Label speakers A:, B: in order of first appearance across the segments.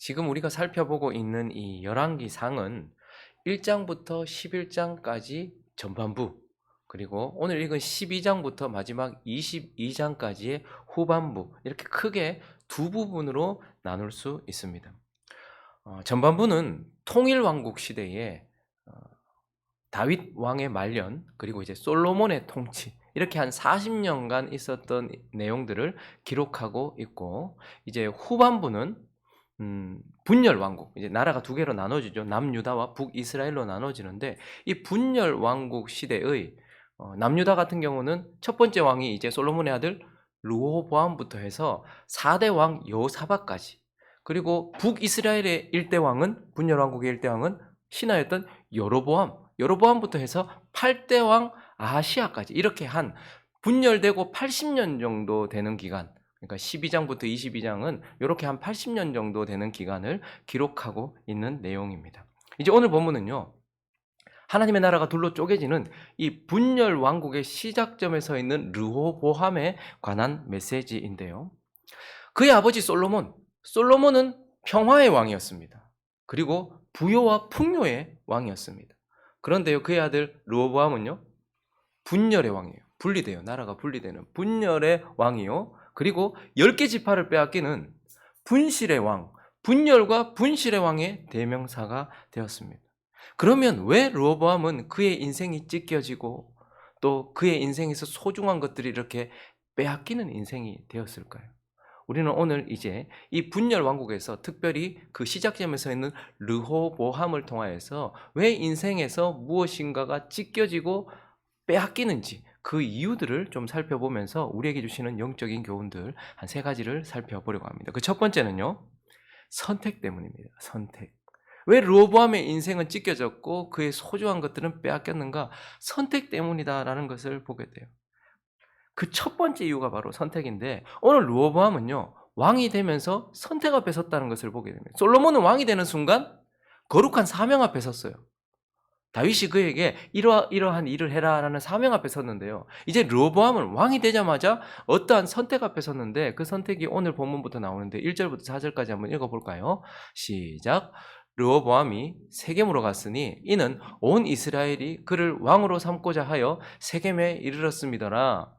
A: 지금 우리가 살펴보고 있는 이 열왕기상은 1장부터 11장까지 전반부, 그리고 오늘 읽은 12장부터 마지막 22장까지의 후반부, 이렇게 크게 두 부분으로 나눌 수 있습니다. 전반부는 통일왕국 시대에 다윗 왕의 말년, 그리고 이제 솔로몬의 통치, 이렇게 한 40년간 있었던 내용들을 기록하고 있고, 이제 후반부는 분열 왕국, 이제 나라가 두 개로 나눠지죠. 남유다와 북이스라엘로 나눠지는데, 이 분열 왕국 시대의 남유다 같은 경우는 첫 번째 왕이 이제 솔로몬의 아들 르호보암부터 해서 4대 왕 여호사밧까지, 그리고 북이스라엘의 일대 왕은, 분열 왕국의 일대 왕은 신하였던 여로보암부터 해서 8대 왕 아하시아까지, 이렇게 한 분열되고 80년 정도 되는 기간, 그러니까 12장부터 22장은 이렇게 한 80년 정도 되는 기간을 기록하고 있는 내용입니다. 이제 오늘 본문은요, 하나님의 나라가 둘로 쪼개지는 이 분열 왕국의 시작점에 서 있는 르호보암에 관한 메시지인데요. 그의 아버지 솔로몬은 평화의 왕이었습니다. 그리고 부요와 풍요의 왕이었습니다. 그런데요, 그의 아들 르호보암은요, 분열의 왕이에요. 분리돼요. 나라가 분리되는 분열의 왕이요. 그리고 10개 지파를 빼앗기는 분실의 왕, 분열과 분실의 왕의 대명사가 되었습니다. 그러면 왜 르호보암은 그의 인생이 찢겨지고 또 그의 인생에서 소중한 것들이 이렇게 빼앗기는 인생이 되었을까요? 우리는 오늘 이제 이 분열 왕국에서 특별히 그 시작점에 서 있는 르호보암을 통하여서 왜 인생에서 무엇인가가 찢겨지고 빼앗기는지, 그 이유들을 좀 살펴보면서 우리에게 주시는 영적인 교훈들 한 3가지를 살펴보려고 합니다. 그 첫 번째는요, 선택 때문입니다. 선택. 왜 르호보암의 인생은 찢겨졌고 그의 소중한 것들은 빼앗겼는가? 선택 때문이다라는 것을 보게 돼요. 그 첫 번째 이유가 바로 선택인데, 오늘 르호보암은요, 왕이 되면서 선택 앞에 섰다는 것을 보게 됩니다. 솔로몬은 왕이 되는 순간 거룩한 사명 앞에 섰어요. 다윗이 그에게 이러한 일을 해라라는 사명 앞에 섰는데요, 이제 르호보암은 왕이 되자마자 어떠한 선택 앞에 섰는데, 그 선택이 오늘 본문부터 나오는데 1절부터 4절까지 한번 읽어볼까요? 시작. 르호보암이 세겜으로 갔으니 이는 온 이스라엘이 그를 왕으로 삼고자 하여 세겜에 이르렀음이더라.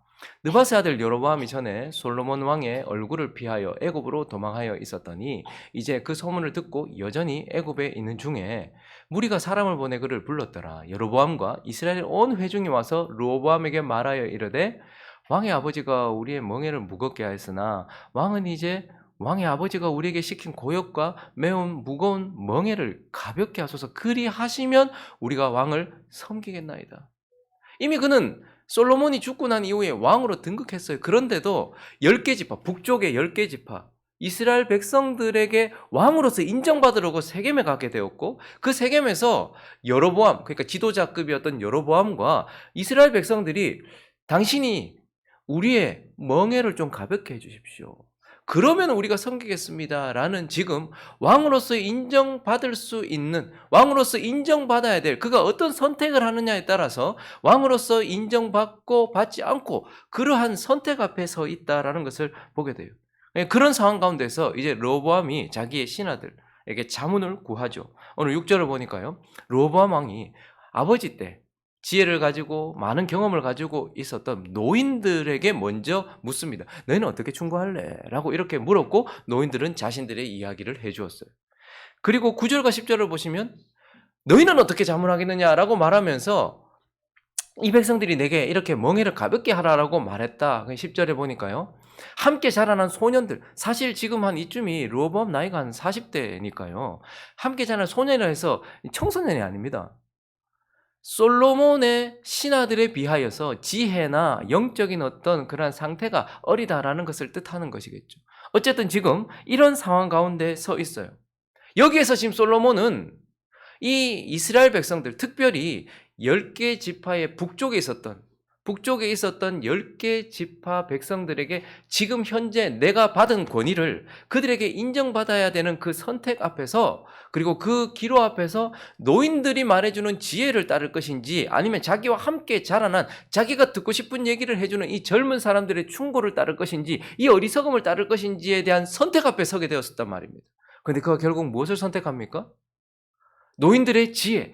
A: 느바세 아들 여로보암이 전에 솔로몬 왕의 얼굴을 피하여 애굽으로 도망하여 있었더니 이제 그 소문을 듣고 여전히 애굽에 있는 중에 무리가 사람을 보내 그를 불렀더라. 여로보암과 이스라엘 온 회중이 와서 르호보암에게 말하여 이르되 왕의 아버지가 우리의 멍에를 무겁게 하였으나 왕은 이제 왕의 아버지가 우리에게 시킨 고역과 매우 무거운 멍에를 가볍게 하소서. 그리 하시면 우리가 왕을 섬기겠나이다. 이미 그는 솔로몬이 죽고 난 이후에 왕으로 등극했어요. 그런데도 10개 지파, 북쪽의 10개 지파, 이스라엘 백성들에게 왕으로서 인정받으려고 세겜에 가게 되었고, 그 세겜에서 여로보암, 그러니까 지도자급이었던 여로보암과 이스라엘 백성들이 당신이 우리의 멍에를 좀 가볍게 해주십시오. 그러면 우리가 섬기겠습니다 라는, 지금 왕으로서 인정받을 수 있는, 왕으로서 인정받아야 될, 그가 어떤 선택을 하느냐에 따라서 왕으로서 인정받고 받지 않고 그러한 선택 앞에 서 있다라는 것을 보게 돼요. 그런 상황 가운데서 이제 르호보암이 자기의 신하들에게 자문을 구하죠. 오늘 6절을 보니까요, 르호보암 왕이 아버지 때 지혜를 가지고 많은 경험을 가지고 있었던 노인들에게 먼저 묻습니다. 너희는 어떻게 충고할래? 라고 이렇게 물었고, 노인들은 자신들의 이야기를 해주었어요. 그리고 9절과 10절을 보시면 너희는 어떻게 자문하겠느냐라고 말하면서 이 백성들이 내게 이렇게 멍에를 가볍게 하라라고 말했다. 10절에 보니까요, 함께 자라난 소년들, 사실 지금 한 이쯤이 르호보암 나이가 한 40대니까요 함께 자라난 소년이라 해서 청소년이 아닙니다. 솔로몬의 신하들에 비하여서 지혜나 영적인 어떤 그런 상태가 어리다라는 것을 뜻하는 것이겠죠. 어쨌든 지금 이런 상황 가운데 서 있어요. 여기에서 지금 솔로몬은 이 이스라엘 백성들, 특별히 10개 지파의 북쪽에 있었던 10개 지파 백성들에게 지금 현재 내가 받은 권위를 그들에게 인정받아야 되는 그 선택 앞에서, 그리고 그 기로 앞에서 노인들이 말해주는 지혜를 따를 것인지, 아니면 자기와 함께 자라난, 자기가 듣고 싶은 얘기를 해주는 이 젊은 사람들의 충고를 따를 것인지, 이 어리석음을 따를 것인지에 대한 선택 앞에 서게 되었었단 말입니다. 근데 그가 결국 무엇을 선택합니까? 노인들의 지혜,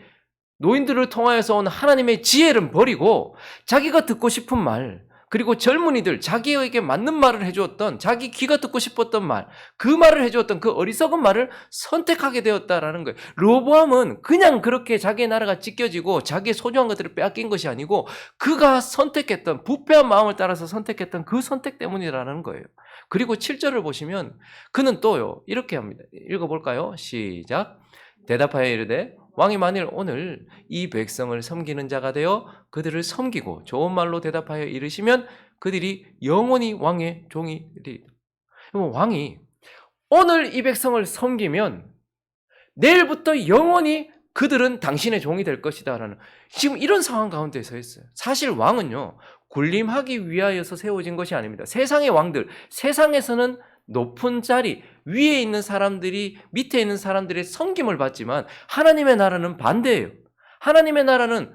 A: 노인들을 통하여서 온 하나님의 지혜를 버리고 자기가 듣고 싶은 말, 그리고 젊은이들 자기에게 맞는 말을 해주었던, 자기 귀가 듣고 싶었던 말, 그 말을 해주었던 그 어리석은 말을 선택하게 되었다라는 거예요. 르호보암은 그냥 그렇게 자기의 나라가 찢겨지고 자기의 소중한 것들을 빼앗긴 것이 아니고 그가 선택했던, 부패한 마음을 따라서 선택했던 그 선택 때문이라는 거예요. 그리고 7절을 보시면 그는 또요 이렇게 합니다. 읽어볼까요? 시작. 대답하여 이르되 왕이 만일 오늘 이 백성을 섬기는 자가 되어 그들을 섬기고 좋은 말로 대답하여 이르시면 그들이 영원히 왕의 종이 되리이다. 왕이 오늘 이 백성을 섬기면 내일부터 영원히 그들은 당신의 종이 될 것이다 라는, 지금 이런 상황 가운데 서 있어요. 사실 왕은요 군림하기 위하여서 세워진 것이 아닙니다. 세상의 왕들, 세상에서는 높은 자리 위에 있는 사람들이 밑에 있는 사람들의 섬김을 받지만 하나님의 나라는 반대예요. 하나님의 나라는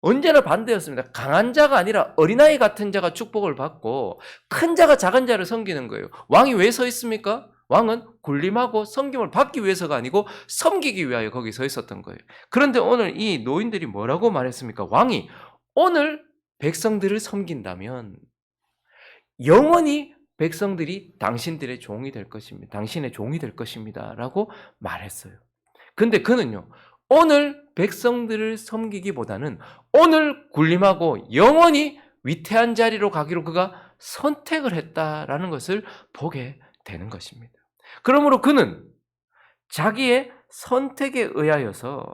A: 언제나 반대였습니다. 강한 자가 아니라 어린아이 같은 자가 축복을 받고 큰 자가 작은 자를 섬기는 거예요. 왕이 왜 서 있습니까? 왕은 군림하고 섬김을 받기 위해서가 아니고 섬기기 위하여 거기 서 있었던 거예요. 그런데 오늘 이 노인들이 뭐라고 말했습니까? 왕이 오늘 백성들을 섬긴다면 영원히 백성들이 당신들의 종이 될 것입니다. 당신의 종이 될 것입니다. 라고 말했어요. 근데 그는요, 오늘 백성들을 섬기기보다는 오늘 군림하고 영원히 위태한 자리로 가기로 그가 선택을 했다라는 것을 보게 되는 것입니다. 그러므로 그는 자기의 선택에 의하여서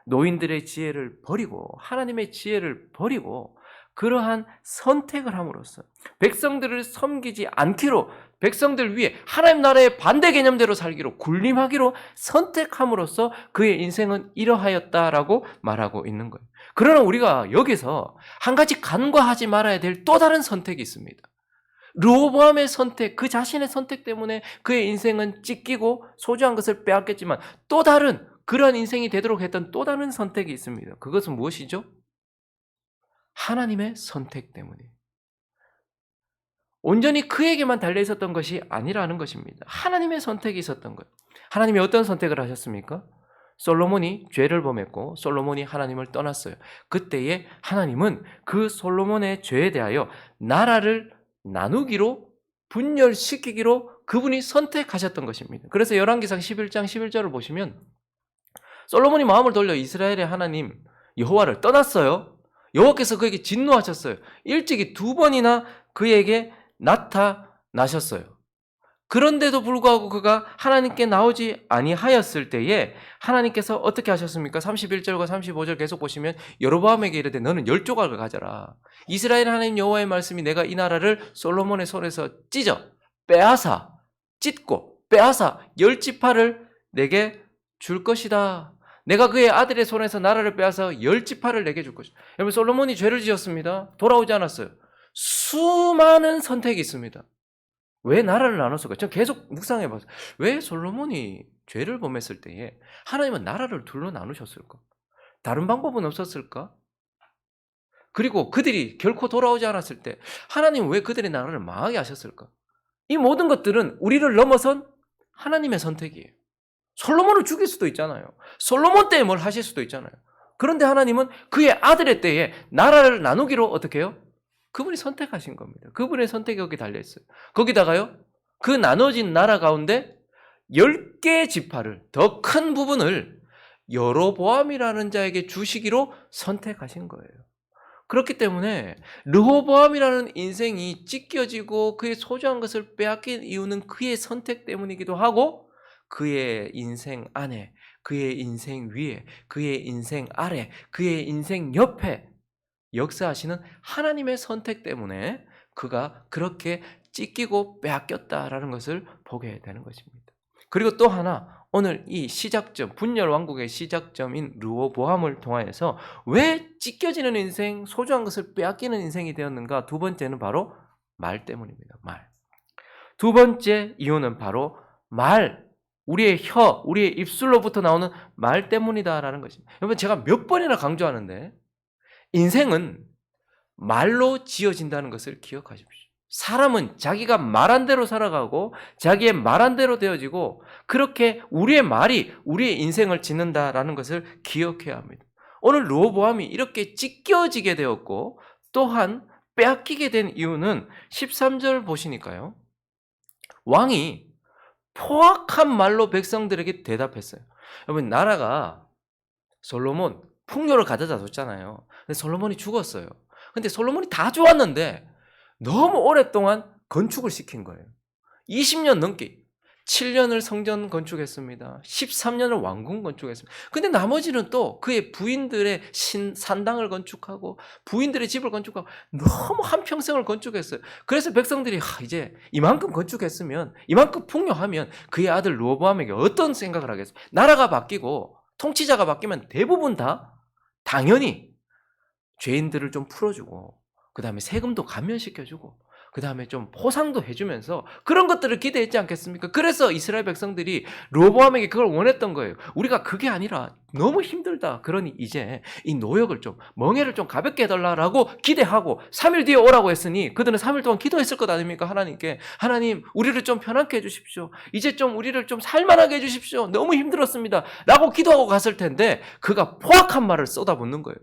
A: 노인들의 지혜를 버리고 하나님의 지혜를 버리고 그러한 선택을 함으로써 백성들을 섬기지 않기로, 백성들 위해 하나님 나라의 반대 개념대로 살기로, 군림하기로 선택함으로써 그의 인생은 이러하였다라고 말하고 있는 거예요. 그러나 우리가 여기서 한 가지 간과하지 말아야 될 또 다른 선택이 있습니다. 르호보암의 선택, 그 자신의 선택 때문에 그의 인생은 찢기고 소중한 것을 빼앗겼지만 또 다른 그런 인생이 되도록 했던 또 다른 선택이 있습니다. 그것은 무엇이죠? 하나님의 선택 때문에. 온전히 그에게만 달려 있었던 것이 아니라는 것입니다. 하나님의 선택이 있었던 거예요. 하나님이 어떤 선택을 하셨습니까? 솔로몬이 죄를 범했고 솔로몬이 하나님을 떠났어요. 그때에 하나님은 그 솔로몬의 죄에 대하여 나라를 나누기로, 분열시키기로 그분이 선택하셨던 것입니다. 그래서 열왕기상 11장 11절을 보시면 솔로몬이 마음을 돌려 이스라엘의 하나님 여호와를 떠났어요. 여호와께서 그에게 진노하셨어요. 일찍이 2번이나 그에게 나타나셨어요. 그런데도 불구하고 그가 하나님께 나오지 아니하였을 때에 하나님께서 어떻게 하셨습니까? 31절과 35절 계속 보시면 여로보암에게 이르되 너는 10조각을 가져라. 이스라엘 하나님 여호와의 말씀이 내가 이 나라를 솔로몬의 손에서 찢고 빼앗아 10지파를 내게 줄 것이다. 내가 그의 아들의 손에서 나라를 빼앗아 10지파를 내게 줄 것이다. 여러분, 솔로몬이 죄를 지었습니다. 돌아오지 않았어요. 수많은 선택이 있습니다. 왜 나라를 나눴을까? 저는 계속 묵상해봤어요. 왜 솔로몬이 죄를 범했을 때에 하나님은 나라를 둘로 나누셨을까? 다른 방법은 없었을까? 그리고 그들이 결코 돌아오지 않았을 때 하나님은 왜 그들의 나라를 망하게 하셨을까? 이 모든 것들은 우리를 넘어선 하나님의 선택이에요. 솔로몬을 죽일 수도 있잖아요. 솔로몬 때에 뭘 하실 수도 있잖아요. 그런데 하나님은 그의 아들의 때에 나라를 나누기로 어떻게 해요? 그분이 선택하신 겁니다. 그분의 선택이 거기 달려있어요. 거기다가요, 그 나눠진 나라 가운데 10개의 지파를, 더 큰 부분을 여로보암이라는 자에게 주시기로 선택하신 거예요. 그렇기 때문에 르호보암이라는 인생이 찢겨지고 그의 소중한 것을 빼앗긴 이유는 그의 선택 때문이기도 하고 그의 인생 안에, 그의 인생 위에, 그의 인생 아래, 그의 인생 옆에 역사하시는 하나님의 선택 때문에 그가 그렇게 찢기고 빼앗겼다라는 것을 보게 되는 것입니다. 그리고 또 하나, 오늘 이 시작점, 분열 왕국의 시작점인 르호보암을 통하여서 왜 찢겨지는 인생, 소중한 것을 빼앗기는 인생이 되었는가? 두 번째는 바로 말 때문입니다. 말. 두 번째 이유는 바로 말, 우리의 혀, 우리의 입술로부터 나오는 말 때문이다라는 것입니다. 여러분, 제가 몇 번이나 강조하는데 인생은 말로 지어진다는 것을 기억하십시오. 사람은 자기가 말한 대로 살아가고 자기의 말한 대로 되어지고 그렇게 우리의 말이 우리의 인생을 짓는다라는 것을 기억해야 합니다. 오늘 르호보암이 이렇게 찢겨지게 되었고 또한 빼앗기게 된 이유는 13절 보시니까요. 왕이 포악한 말로 백성들에게 대답했어요. 여러분 나라가 솔로몬 풍요를 가져다 줬잖아요. 근데 솔로몬이 죽었어요. 근데 솔로몬이 다 좋았는데 너무 오랫동안 건축을 시킨 거예요. 20년 넘게 7년을 성전 건축했습니다. 13년을 왕궁 건축했습니다. 근데 나머지는 또 그의 부인들의 산당을 건축하고 부인들의 집을 건축하고 너무 한평생을 건축했어요. 그래서 백성들이 이제 이만큼 건축했으면 이만큼 풍요하면 그의 아들 르호보암에게 어떤 생각을 하겠어요? 나라가 바뀌고 통치자가 바뀌면 대부분 다 당연히 죄인들을 좀 풀어주고 그 다음에 세금도 감면시켜주고 그 다음에 좀 포상도 해주면서 그런 것들을 기대했지 않겠습니까? 그래서 이스라엘 백성들이 르호보암에게 그걸 원했던 거예요. 우리가 그게 아니라 너무 힘들다. 그러니 이제 이 노역을 좀 멍해를 좀 가볍게 해달라고 기대하고 3일 뒤에 오라고 했으니 그들은 3일 동안 기도했을 것 아닙니까? 하나님께 하나님 우리를 좀 편안케 해주십시오. 이제 좀 우리를 좀 살만하게 해주십시오. 너무 힘들었습니다. 라고 기도하고 갔을 텐데 그가 포악한 말을 쏟아붓는 거예요.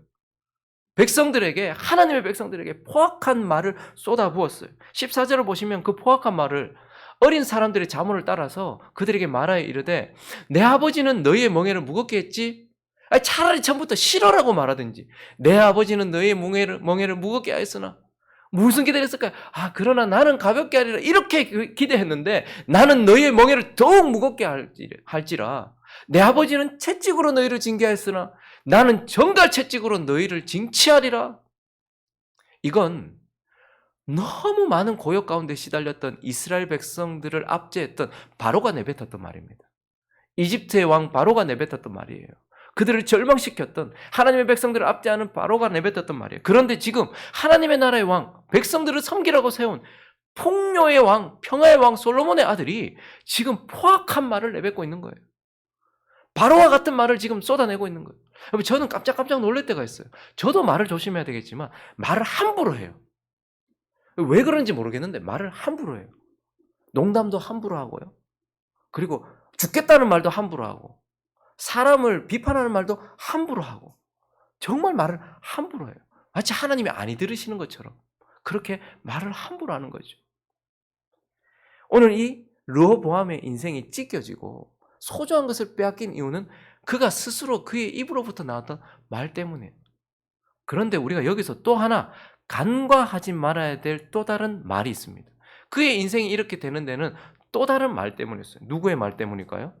A: 백성들에게 하나님의 백성들에게 포악한 말을 쏟아부었어요. 14절을 보시면 그 포악한 말을 어린 사람들의 자문을 따라서 그들에게 말하여 이르되 내 아버지는 너희의 멍에를 무겁게 했지? 차라리 처음부터 싫어라고 말하든지 내 아버지는 너희의 멍에를 무겁게 하였으나 무슨 기대를 했을까요? 그러나 나는 가볍게 하리라 이렇게 기대했는데 나는 너희의 멍에를 더욱 무겁게 할지라 내 아버지는 채찍으로 너희를 징계하였으나 나는 정갈 채찍으로 너희를 징치하리라. 이건 너무 많은 고역 가운데 시달렸던 이스라엘 백성들을 압제했던 바로가 내뱉었던 말입니다. 이집트의 왕 바로가 내뱉었던 말이에요. 그들을 절망시켰던 하나님의 백성들을 압제하는 바로가 내뱉었던 말이에요. 그런데 지금 하나님의 나라의 왕, 백성들을 섬기라고 세운 풍요의 왕, 평화의 왕 솔로몬의 아들이 지금 포악한 말을 내뱉고 있는 거예요. 바로와 같은 말을 지금 쏟아내고 있는 거예요. 여러분 저는 깜짝깜짝 놀랄 때가 있어요. 저도 말을 조심해야 되겠지만 말을 함부로 해요. 왜 그런지 모르겠는데 말을 함부로 해요. 농담도 함부로 하고요. 그리고 죽겠다는 말도 함부로 하고 사람을 비판하는 말도 함부로 하고 정말 말을 함부로 해요. 마치 하나님이 아니 들으시는 것처럼 그렇게 말을 함부로 하는 거죠. 오늘 이 르호보암의 인생이 찢겨지고 소중한 것을 빼앗긴 이유는 그가 스스로 그의 입으로부터 나왔던 말 때문이에요. 그런데 우리가 여기서 또 하나 간과하지 말아야 될 또 다른 말이 있습니다. 그의 인생이 이렇게 되는 데는 또 다른 말 때문이었어요. 누구의 말 때문일까요?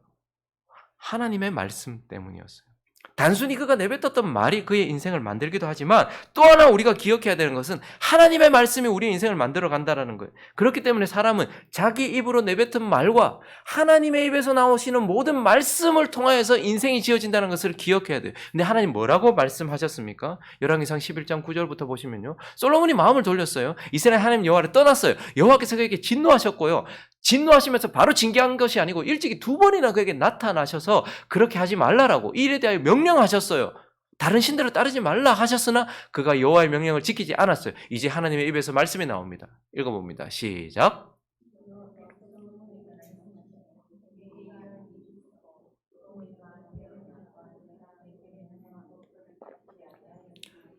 A: 하나님의 말씀 때문이었어요. 단순히 그가 내뱉었던 말이 그의 인생을 만들기도 하지만 또 하나 우리가 기억해야 되는 것은 하나님의 말씀이 우리의 인생을 만들어 간다는 거예요. 그렇기 때문에 사람은 자기 입으로 내뱉은 말과 하나님의 입에서 나오시는 모든 말씀을 통하여서 인생이 지어진다는 것을 기억해야 돼요. 근데 하나님 뭐라고 말씀하셨습니까? 열왕기상 11장 9절부터 보시면요. 솔로몬이 마음을 돌렸어요. 이스라엘 하나님 여호와를 떠났어요. 여호와께서 그에게 진노하셨고요. 진노하시면서 바로 징계한 것이 아니고 일찍이 2번이나 그에게 나타나셔서 그렇게 하지 말라라고 이 일에 대하여 명령하셨어요. 다른 신들을 따르지 말라 하셨으나 그가 여호와의 명령을 지키지 않았어요. 이제 하나님의 입에서 말씀이 나옵니다. 읽어봅니다. 시작.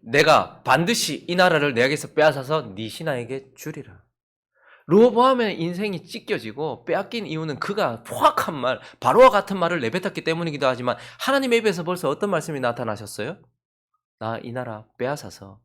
A: 내가 반드시 이 나라를 내게서 빼앗아서 네 신하에게 주리라. 르호보암의 인생이 찢겨지고 빼앗긴 이유는 그가 포악한 말, 바로와 같은 말을 내뱉었기 때문이기도 하지만 하나님의 입에서 벌써 어떤 말씀이 나타나셨어요? 나 이 나라 빼앗아서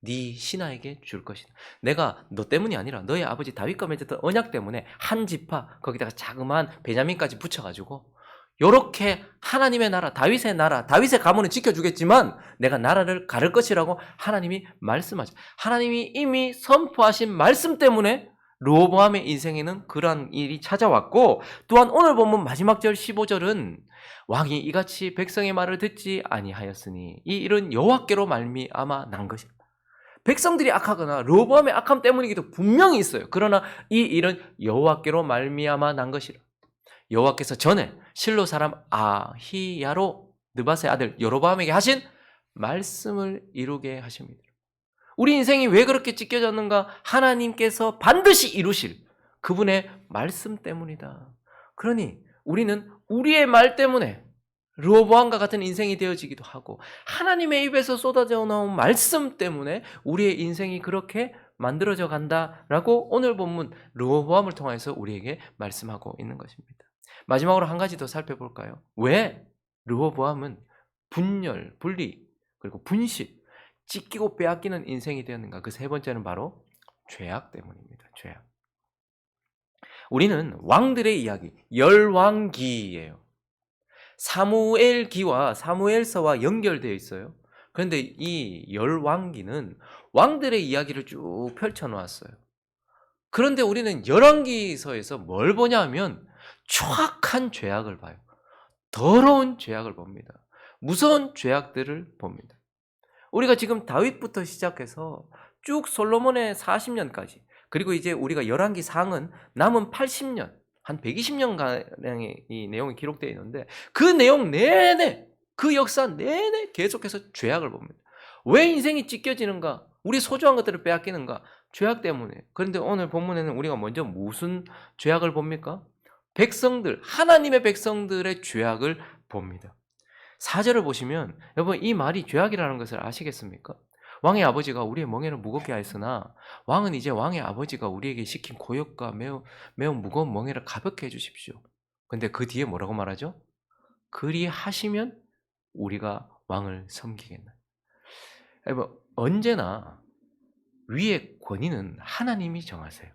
A: 네 신하에게 줄 것이다. 내가 너 때문이 아니라 너의 아버지 다윗과 맺었던 언약 때문에 한 지파 거기다가 자그마한 베냐민까지 붙여가지고 요렇게 하나님의 나라, 다윗의 가문을 지켜주겠지만 내가 나라를 가를 것이라고 하나님이 말씀하죠. 하나님이 이미 선포하신 말씀 때문에 르호보암의 인생에는 그러한 일이 찾아왔고 또한 오늘 본문 마지막 절 15절은 왕이 이같이 백성의 말을 듣지 아니하였으니 이 일은 여호와께로 말미암아 난 것이다. 백성들이 악하거나 르호보암의 악함 때문이기도 분명히 있어요. 그러나 이 일은 여호와께로 말미암아 난 것이라. 여호와께서 전에 실로 사람 아히야로 느밧의 아들 여로보암에게 하신 말씀을 이루게 하십니다. 우리 인생이 왜 그렇게 찢겨졌는가? 하나님께서 반드시 이루실 그분의 말씀 때문이다. 그러니 우리는 우리의 말 때문에 르호보암과 같은 인생이 되어지기도 하고, 하나님의 입에서 쏟아져 나온 말씀 때문에 우리의 인생이 그렇게 만들어져 간다라고 오늘 본문 르호보암을 통해서 우리에게 말씀하고 있는 것입니다. 마지막으로 한 가지 더 살펴볼까요? 왜 르호보암은 분열, 분리, 그리고 분실, 찢기고 빼앗기는 인생이 되었는가? 그 세 번째는 바로 죄악 때문입니다. 죄악. 우리는 왕들의 이야기, 열왕기예요. 사무엘기와 사무엘서와 연결되어 있어요. 그런데 이 열왕기는 왕들의 이야기를 쭉 펼쳐 놓았어요. 그런데 우리는 열왕기서에서 뭘 보냐 하면 추악한 죄악을 봐요. 더러운 죄악을 봅니다. 무서운 죄악들을 봅니다. 우리가 지금 다윗부터 시작해서 쭉 솔로몬의 40년까지, 그리고 이제 우리가 열왕기 상은 남은 80년, 한 120년가량의 이 내용이 기록되어 있는데, 그 내용 내내, 그 역사 내내 계속해서 죄악을 봅니다. 왜 인생이 찢겨지는가? 우리 소중한 것들을 빼앗기는가? 죄악 때문에. 그런데 오늘 본문에는 우리가 먼저 무슨 죄악을 봅니까? 백성들, 하나님의 백성들의 죄악을 봅니다. 4절을 보시면, 여러분 이 말이 죄악이라는 것을 아시겠습니까? 왕의 아버지가 우리의 멍에를 무겁게 하였으나 왕은 이제 왕의 아버지가 우리에게 시킨 고역과 매우 무거운 멍에를 가볍게 해주십시오. 근데 그 뒤에 뭐라고 말하죠? 그리하시면 우리가 왕을 섬기겠나. 여러분 언제나 위의 권위는 하나님이 정하세요.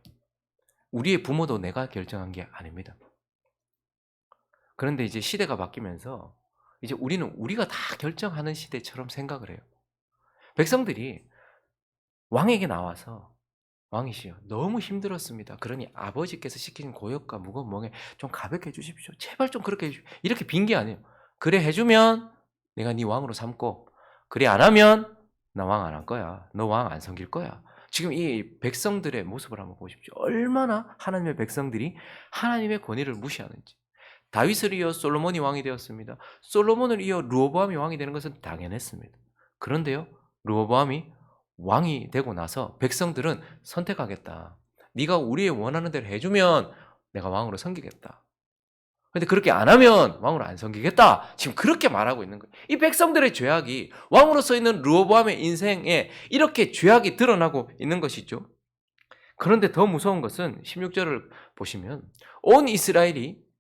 A: 우리의 부모도 내가 결정한 게 아닙니다. 그런데 이제 시대가 바뀌면서 이제 우리는 우리가 다 결정하는 시대처럼 생각을 해요. 백성들이 왕에게 나와서, 왕이시여 너무 힘들었습니다. 그러니 아버지께서 시키는 고역과 무거운 멍에 좀 가볍게 해주십시오. 제발 좀 그렇게 해주십시오. 이렇게 빈 게 아니에요. 그래 해주면 내가 네 왕으로 삼고, 그래 안 하면 나 왕 안 할 거야. 너 왕 안 섬길 거야. 지금 이 백성들의 모습을 한번 보십시오. 얼마나 하나님의 백성들이 하나님의 권위를 무시하는지. 다윗을 이어 솔로몬이 왕이 되었습니다. 솔로몬을 이어 르호보암이 왕이 되는 것은 당연했습니다. 그런데요, 르호보암이 왕이 되고 나서 백성들은 선택하겠다. 네가 우리의 원하는 대로 해주면 내가 왕으로 섬기겠다. 그런데 그렇게 안 하면 왕으로 안 섬기겠다. 지금 그렇게 말하고 있는 거예요. 이 백성들의 죄악이 왕으로서 있는 르호보암의 인생에 이렇게 죄악이 드러나고 있는 것이죠. 그런데 더 무서운 것은 16절을 보시면 온 이스라엘이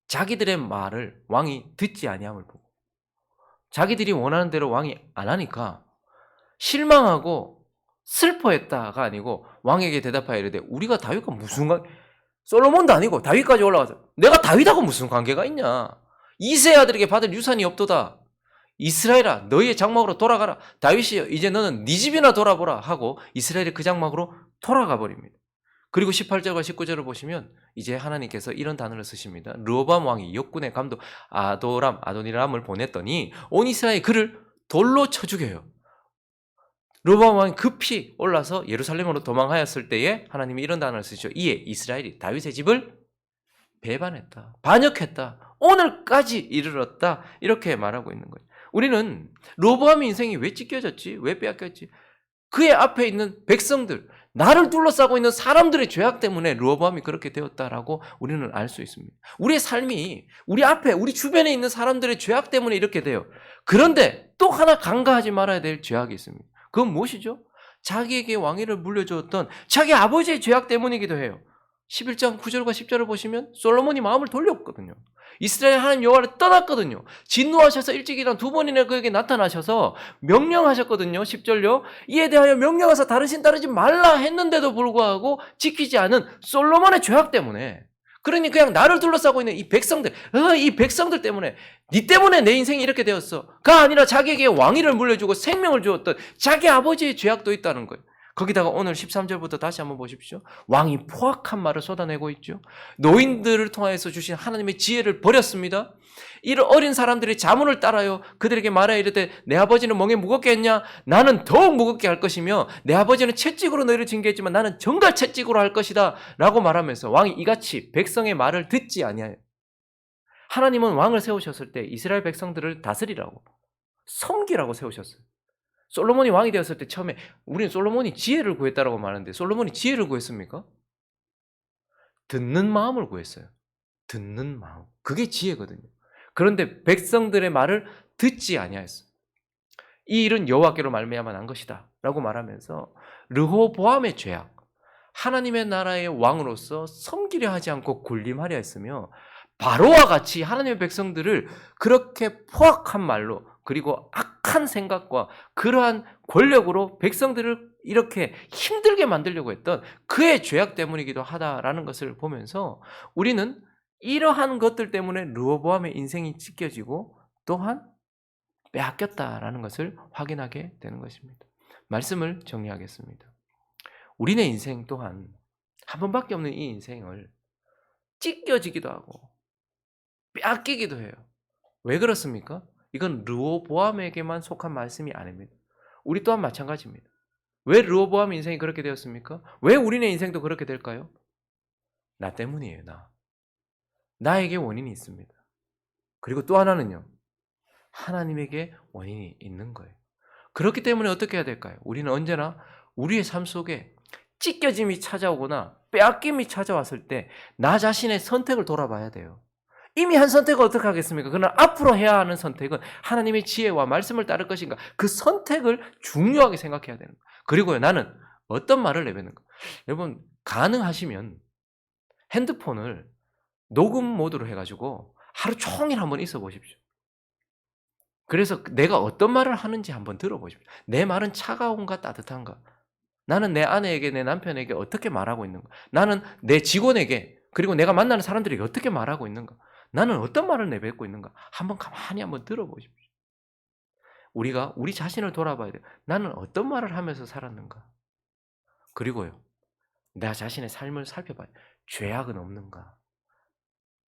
A: 자기들의 말을 왕이 듣지 아니함을 보고, 자기들이 원하는 대로 왕이 안 하니까 실망하고 슬퍼했다가 아니고 왕에게 대답하여 이르되 우리가 다윗과 무슨 관계, 솔로몬도 아니고 다윗까지 올라가서 내가 다윗하고 무슨 관계가 있냐, 이세 아들에게 받을 유산이 없도다. 이스라엘아 너희의 장막으로 돌아가라. 다윗이 이제 너는 네 집이나 돌아보라 하고 이스라엘이 그 장막으로 돌아가 버립니다. 그리고 18절과 19절을 보시면 이제 하나님께서 이런 단어를 쓰십니다. 르호보암 왕이 역군의 감독 아도니람을 보냈더니 온 이스라엘이 그를 돌로 쳐 죽여요. 르호보암 왕이 급히 올라서 예루살렘으로 도망하였을 때에 하나님이 이런 단어를 쓰시죠. 이에 이스라엘이 다윗의 집을 배반했다, 반역했다, 오늘까지 이르렀다, 이렇게 말하고 있는 거예요. 우리는 르호보암의 인생이 왜 찢겨졌지? 왜 빼앗겼지? 그의 앞에 있는 백성들, 나를 둘러싸고 있는 사람들의 죄악 때문에 르호보암이 그렇게 되었다라고 우리는 알 수 있습니다. 우리의 삶이 우리 앞에, 우리 주변에 있는 사람들의 죄악 때문에 이렇게 돼요. 그런데 또 하나 간과하지 말아야 될 죄악이 있습니다. 그건 무엇이죠? 자기에게 왕위를 물려주었던 자기 아버지의 죄악 때문이기도 해요. 11장 9절과 10절을 보시면 솔로몬이 마음을 돌렸거든요. 이스라엘 하나님 여호와를 떠났거든요. 진노하셔서 일찍 일어나 두 번이나 그에게 나타나셔서 명령하셨거든요. 10절요. 이에 대하여 명령하사 다른 신 따르지 말라 했는데도 불구하고 지키지 않은 솔로몬의 죄악 때문에, 그러니 그냥 나를 둘러싸고 있는 이 백성들, 이 백성들 때문에, 네 때문에 내 인생이 이렇게 되었어가 아니라 자기에게 왕위를 물려주고 생명을 주었던 자기 아버지의 죄악도 있다는 거예요. 거기다가 오늘 13절부터 다시 한번 보십시오. 왕이 포악한 말을 쏟아내고 있죠. 노인들을 통하여서 주신 하나님의 지혜를 버렸습니다. 이런 어린 사람들이 자문을 따라요. 그들에게 말하여 이르되 내 아버지는 멍에 무겁게 했냐? 나는 더욱 무겁게 할 것이며 내 아버지는 채찍으로 너희를 징계했지만 나는 정갈 채찍으로 할 것이다 라고 말하면서 왕이 이같이 백성의 말을 듣지 아니하여, 하나님은 왕을 세우셨을 때 이스라엘 백성들을 다스리라고, 섬기라고 세우셨어요. 솔로몬이 왕이 되었을 때 처음에 우리는 솔로몬이 지혜를 구했다라고 말하는데 솔로몬이 지혜를 구했습니까? 듣는 마음을 구했어요. 듣는 마음. 그게 지혜거든요. 그런데 백성들의 말을 듣지 아니하였어. 이 일은 여호와께로 말미암아 난 것이다라고 말하면서 르호보암의 죄악, 하나님의 나라의 왕으로서 섬기려 하지 않고 군림하려 했으며 바로와 같이 하나님의 백성들을 그렇게 포악한 말로 그리고 악한 생각과 그러한 권력으로 백성들을 이렇게 힘들게 만들려고 했던 그의 죄악 때문이기도 하다라는 것을 보면서 우리는 이러한 것들 때문에 르호보암의 인생이 찢겨지고 또한 빼앗겼다라는 것을 확인하게 되는 것입니다. 말씀을 정리하겠습니다. 우리네 인생 또한 한 번밖에 없는 이 인생을 찢겨지기도 하고 빼앗기기도 해요. 왜 그렇습니까? 이건 르호보암에게만 속한 말씀이 아닙니다. 우리 또한 마찬가지입니다. 왜 르호보암 인생이 그렇게 되었습니까? 왜 우리네 인생도 그렇게 될까요? 나 때문이에요. 나에게 원인이 있습니다. 그리고 또 하나는요. 하나님에게 원인이 있는 거예요. 그렇기 때문에 어떻게 해야 될까요? 우리는 언제나 우리의 삶 속에 찢겨짐이 찾아오거나 빼앗김이 찾아왔을 때 나 자신의 선택을 돌아봐야 돼요. 이미 한 선택을 어떻게 하겠습니까? 그러나 앞으로 해야 하는 선택은 하나님의 지혜와 말씀을 따를 것인가? 그 선택을 중요하게 생각해야 되는 거예요. 그리고요, 나는 어떤 말을 내뱉는가? 여러분, 가능하시면 핸드폰을 녹음 모드로 해가지고 하루 종일 한번 있어 보십시오. 그래서 내가 어떤 말을 하는지 한번 들어보십시오. 내 말은 차가운가 따뜻한가? 나는 내 아내에게, 내 남편에게 어떻게 말하고 있는가? 나는 내 직원에게, 그리고 내가 만나는 사람들에게 어떻게 말하고 있는가? 나는 어떤 말을 내뱉고 있는가? 한번 가만히 한번 들어보십시오. 우리가 우리 자신을 돌아봐야 돼요. 나는 어떤 말을 하면서 살았는가? 그리고요, 나 자신의 삶을 살펴봐야 돼요. 죄악은 없는가?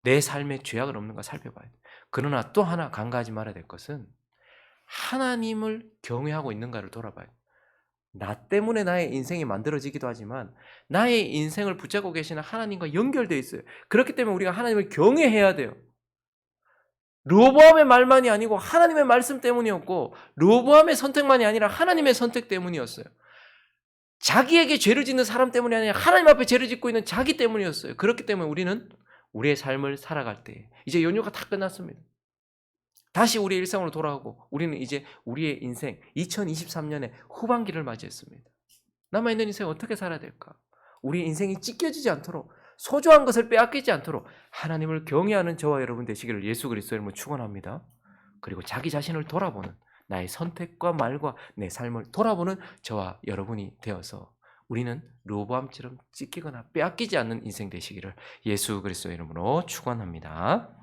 A: 내 삶에 죄악은 없는가 살펴봐야 돼요. 그러나 또 하나 간과하지 말아야 될 것은 하나님을 경외하고 있는가를 돌아봐야 돼요. 나 때문에 나의 인생이 만들어지기도 하지만 나의 인생을 붙잡고 계시는 하나님과 연결되어 있어요. 그렇기 때문에 우리가 하나님을 경외해야 돼요. 르호보암의 말만이 아니고 하나님의 말씀 때문이었고 르호보암의 선택만이 아니라 하나님의 선택 때문이었어요. 자기에게 죄를 짓는 사람 때문이 아니라 하나님 앞에 죄를 짓고 있는 자기 때문이었어요. 그렇기 때문에 우리는 우리의 삶을 살아갈 때 이제 연휴가 다 끝났습니다. 다시 우리의 일상으로 돌아가고 우리는 이제 우리의 인생 2023년의 후반기를 맞이했습니다. 남아있는 인생 어떻게 살아야 될까? 우리 인생이 찢겨지지 않도록 소중한 것을 빼앗기지 않도록 하나님을 경외하는 저와 여러분 되시기를 예수 그리스도의 이름으로 축원합니다. 그리고 자기 자신을 돌아보는 나의 선택과 말과 내 삶을 돌아보는 저와 여러분이 되어서 우리는 르호보암처럼 찢기거나 빼앗기지 않는 인생 되시기를 예수 그리스도의 이름으로 축원합니다.